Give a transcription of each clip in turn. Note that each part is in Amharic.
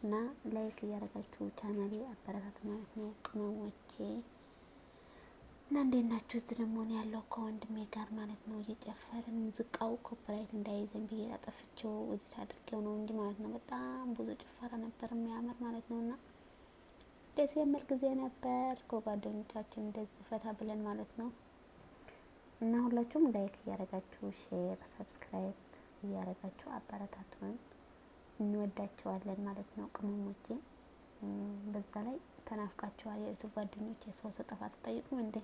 እና ላይክ እያደረጋችሁ ቻናሌ አበረታቱ ማለት ነው ቅመሞቼ። እና እንዴት ናችሁ? እዚህ ደግሞ ነው ያለው ከወንድሜ ጋር ማለት ነው እየጨፈርን ዝቃው ኮፒራይት እንዳይዘን ብዬ አጠፍቼው ወዲስ አድርጌው ነው እንጂ ማለት ነው በጣም ብዙ ጭፈራ ነበር የሚያምር ማለት ነውና ደስ የሚል ጊዜ ነበር ከጓደኞቻችን እንደዚህ ፈታ ብለን ማለት ነው። እና ሁላችሁም ላይክ እያደረጋችሁ ሼር ሰብስክራይብ እያደረጋችሁ አበረታቱን። እንወዳቸዋለን ማለት ነው ቅመሞቼ። በዛ ላይ ተናፍቃችኋል የዩቲዩብ ጓደኞቼ። ሰው ስጠፋ ትጠይቁም እንዴ?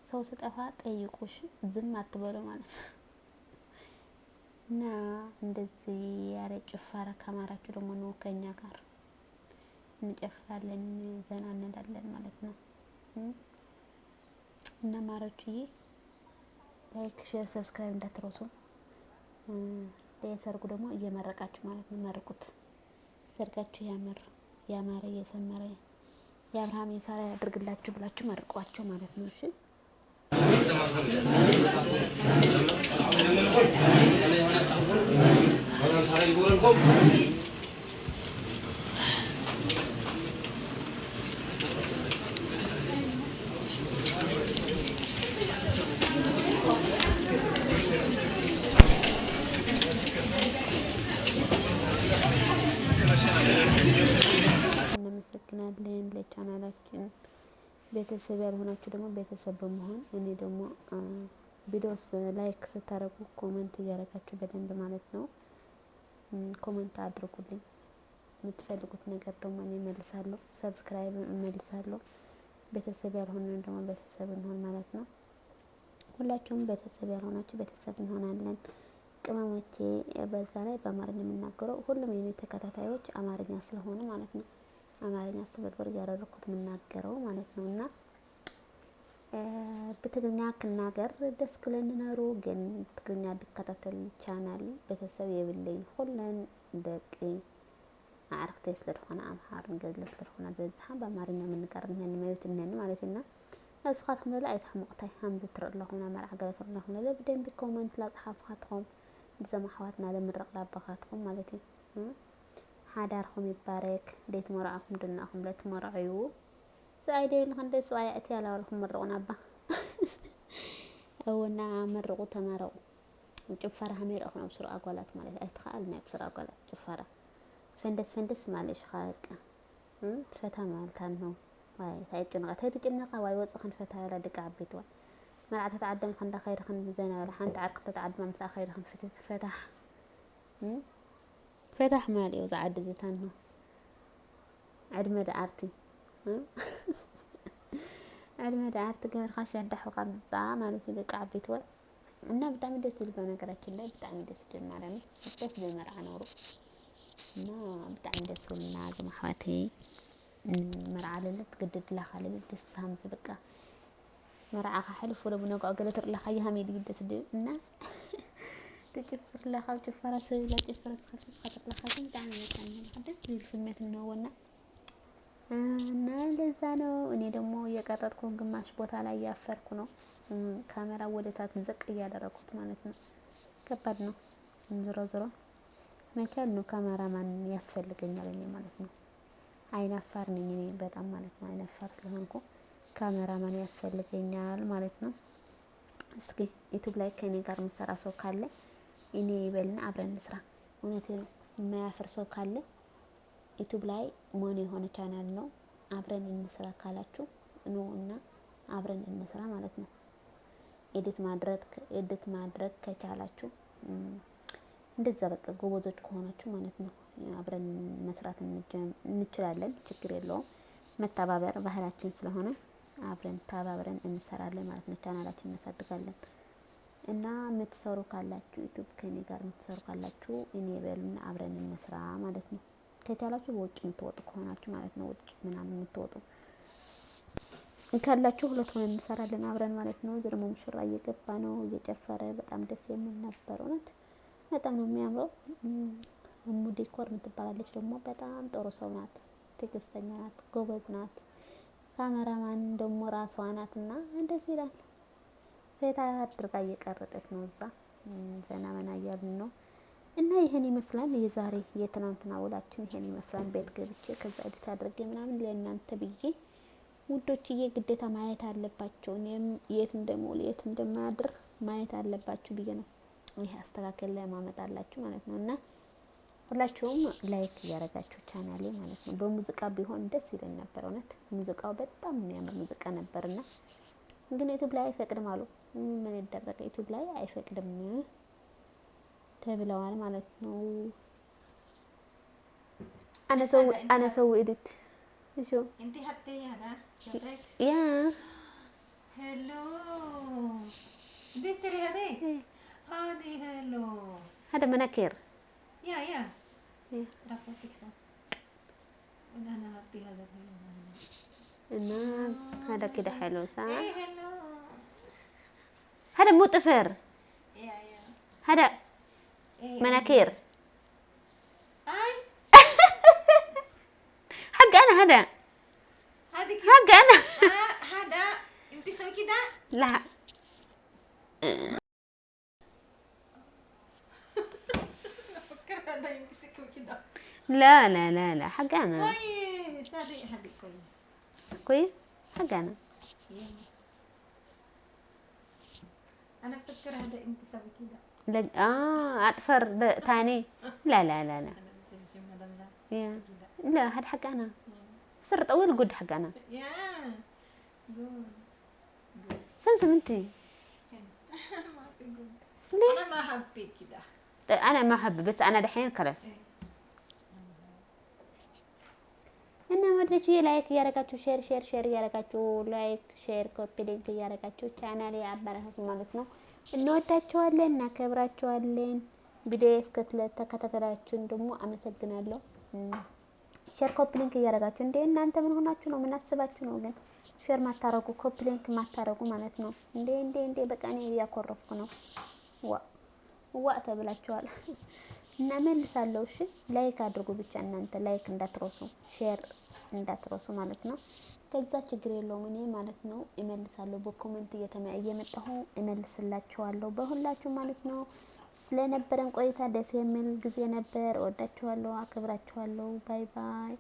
ሰው ስጠፋ ጠይቁሽ፣ ዝም አትበሉ ማለት ነው። እና እንደዚህ ያለ ጭፈራ ከማራችሁ ደግሞ ነው ከኛ ጋር እንጨፍራለን ዘና እንላለን ማለት ነው። እና ማሮችዬ ላይክ ሼር ሰብስክራይብ እንዳትረሱ። ለሰርጉ ደግሞ እየመረቃችሁ ማለት ነው መርቁት። ሰርጋችሁ ያማረ የሰመረ የአብርሃም የሳራ ያድርግላችሁ ብላችሁ መርቋቸው ማለት ነው። እሺ እናመሰግናለን። ለቻናላችን ቤተሰብ ያልሆናችሁ ደግሞ ቤተሰብ በመሆን እኔ ደግሞ ቪዲዮስ ላይክ ስታረጉ ኮሜንት እያደረጋችሁ በደንብ ማለት ነው ኮሜንት አድርጉልኝ። የምትፈልጉት ነገር ደግሞ እኔ መልሳለሁ፣ ሰብስክራይብ መልሳለሁ። ቤተሰብ ያልሆነን ደግሞ ቤተሰብ እንሆን ማለት ነው። ሁላችሁም ቤተሰብ ያልሆናችሁ ቤተሰብ እንሆናለን ቅመሞቼ። በዛ ላይ በአማርኛ የምናገረው ሁሉም የኔ ተከታታዮች አማርኛ ስለሆነ ማለት ነው አማርኛ ስበርበር ያደረኩት የምናገረው ማለት ነው። እና በትግርኛ ክናገር ደስ ክለን ነሩ ግን ትግርኛ ድከታተል ቻናል ቤተሰብ የብለይ ሁሉን ደቂ አርክቴ ስለሆነ አምሃርን ገዝለ ስለሆነ በዛ በአማርኛ የምንቀርብ ነን ማለት እና እስኻትኩም ለላ አይተሐመቅታይ ሀምድ ትርለኹና መርዓ ገለትርለኹና ለብደንብ ኮሜንት ላጽሓፍኻትኩም ንሰማሕዋትና ለምረቕ ላባኻትኩም ማለት እዩ። ሓዳርኩም ይባረክ ዴት መርዓኩም ድናኹም ለትመርዑ ሰአይደይ ለኸንደ ሰአይ እቲ ያላልኩም መርቁና አባ አውና መርቁ ተመረቁ። ጭፈራ ሀሜር አኹና ብስራ አጓላት ማለት አይተኻልና ብስራ አጓላት ጭፈራ ፈንደስ ማለሽ ኻቀ ፈታ ማልታን ነው ዋይ ታይጭንቃ ተይጭንቃ ዋይ ወጽኸን ፈታ ያላ ደቃ ዓቤት ዋይ መርዓተ ተዓደም ከንዳ ኸይርኸን ዘና ያላ ሓንቲ ዓርክተ ተዓድማ ምሳ ኸይርኸን ፈታሕ ማልዮ ዝዓዲ ዝታን ነው ዕድመ ደኣርቲ ዕድመ ደኣርቲ ገበርካ ሸንዳሕካ ብዛ ማለት ደቃ ዓቤት ዋይ እና በጣም ደስ ይል በነገራችን ላይ በጣም ደስ ጀመረ ነው ደስ በመርዓ ኖሩ እና በጣም ደስ ወልና ዝማሕዋቴ መርዓ ለለት ግድድ ላኻለ ደስ ሃምዝ በቃ መርዓኻ ሕልፍ ወለ ብነጋው ገለ ትርለኻ ይሃሜድ ይደስ እና ትጭፍር ለኻ ጭፈራ ሰብላ ጭፈራ ስኸፍት خاطر ለኻ ግን ዳን ነው ደስ ቢል ስሜት ነውና እና ለዛ ነው እኔ ደግሞ እየቀረጥኩ ግማሽ ቦታ ላይ ያፈርኩ ነው ካሜራ ወደታት ዝቅ እያደረኩት ማለት ነው። ከባድ ነው ዝሮ መቻል ነው። ካሜራማን ያስፈልገኛል እኔ ማለት ነው። አይናፋር ነኝ እኔ በጣም ማለት ነው። አይናፋር ስለሆንኩ ካሜራማን ያስፈልገኛል ማለት ነው። እስኪ ዩቲዩብ ላይ ከኔ ጋር መሰራ ሰው ካለ እኔ ይበልና አብረን እንስራ። እውነቴ ነው። የማያፈር ሰው ካለ ዩቲዩብ ላይ ሞኔ የሆነ ቻናል ነው አብረን እንስራ ካላችሁ እና አብረን እንስራ ማለት ነው። ኤዲት ማድረግ ከቻላችሁ እንደዛ በቃ ጎበዞች ከሆናችሁ ማለት ነው አብረን መስራት እንችላለን። ችግር የለውም። መተባበር ባህላችን ስለሆነ አብረን ተባብረን እንሰራለን ማለት ነው። ቻናላችን እናሳድጋለን። እና የምትሰሩ ካላችሁ ዩቲዩብ ከኔ ጋር የምትሰሩ ካላችሁ እኔ በሉና አብረን እንስራ ማለት ነው። ከቻላችሁ በውጭ የምትወጡ ከሆናችሁ ማለት ነው ውጭ ምናምን የምትወጡ ካላችሁ ሁለት ሆነን እንሰራለን አብረን ማለት ነው። ዝርሞ ሙሽራ እየገባ ነው እየጨፈረ በጣም ደስ የሚል ነበር። እውነት በጣም ነው የሚያምረው። እሙ ዲኮር የምትባላለች ደግሞ በጣም ጥሩ ሰው ናት፣ ትዕግስተኛ ናት፣ ጎበዝ ናት። ካሜራማን ደግሞ ራሷ ናትና እንደዚህ ይላል። ፈታ አድርጋ እየቀረጠች ነው እዛ ዘና መና እያልን ነው እና ይሄን ይመስላል የዛሬ የትናንትና ውላችን ይሄን ይመስላል። ቤት ገብቼ ከዛ ኤዲት አድርጌ ምናምን ለእናንተ ብዬ ውዶችዬ ግዴታ ማየት አለባቸው። እኔም የት እንደምውል የት እንደማድር ማየት አለባችሁ ብዬ ነው ይሄ አስተካከል ላይ ማመጣላችሁ ማለት ነው። እና ሁላችሁም ላይክ እያደረጋችሁ ቻናሌ ማለት ነው። በሙዚቃ ቢሆን ደስ ይለን ነበር እውነት ሙዚቃው በጣም የሚያምር ሙዚቃ ነበርና ግን ዩቲዩብ ላይ አይፈቅድም አሉ። ምን ይደረግ ዩቲዩብ ላይ አይፈቅድም ተብለዋል ማለት ነው። أنا أسوي إديت شو أنت حطيها لا يا هلو دي اشتري هذه هذه هلو هذا مناكير يا رافع تكسر أنا هبي هذا هنا هذا كده حلو صح إيه هلو هذا مو طفر يا هذا إيه مناكير أي حق أنا هذا هذه حق أنا هذا أنت سوي كده لا فكر هذا يمسكوا كده لا لا لا لا حق أنا كويس هذه كويس كويس حق أنا أنا أفكر هذا أنت سوي كده لا أطفر ثاني لا لا لا لا أنا بسم مدام لا يا لا هذا حق أنا صر طويل قد حق أنا يا جود سمسم أنت ما في جود ليه أنا ما حبيت كده أنا ما أحب بس أنا دحين خلاص እና ወደች ላይክ እያደረጋችሁ ሼር እያደረጋችሁ ላይክ ሼር ኮፒ ሊንክ እያደረጋችሁ ቻናሌ አበረታቱ ማለት ነው። እንወዳችኋለን እናከብራችኋለን። ቪዲዮ እስከተከታተላችሁን ደግሞ አመሰግናለሁ። ሼር ኮፒ ሊንክ እያደረጋችሁ እንዴ እናንተ ምን ሆናችሁ ነው? ምን አስባችሁ ነው ግን ሼር ማታረጉ ኮፒ ሊንክ ማታረጉ ማለት ነው? እንዴ በቃ እኔ እያኮረፍኩ ነው። ዋ ተብላችኋል። እና መልሳለሁ። እሺ ላይክ አድርጉ ብቻ እናንተ ላይክ እንዳትረሱ ሼር እንዳትረሱ ማለት ነው። ከዛ ችግር የለውም እኔ ማለት ነው እመልሳለሁ። በኮሜንት እየመጣሁ እመልስላችኋለሁ በሁላችሁ ማለት ነው። ስለነበረን ቆይታ ደስ የሚል ጊዜ ነበር። እወዳችኋለሁ፣ አክብራችኋለሁ። ባይ ባይ።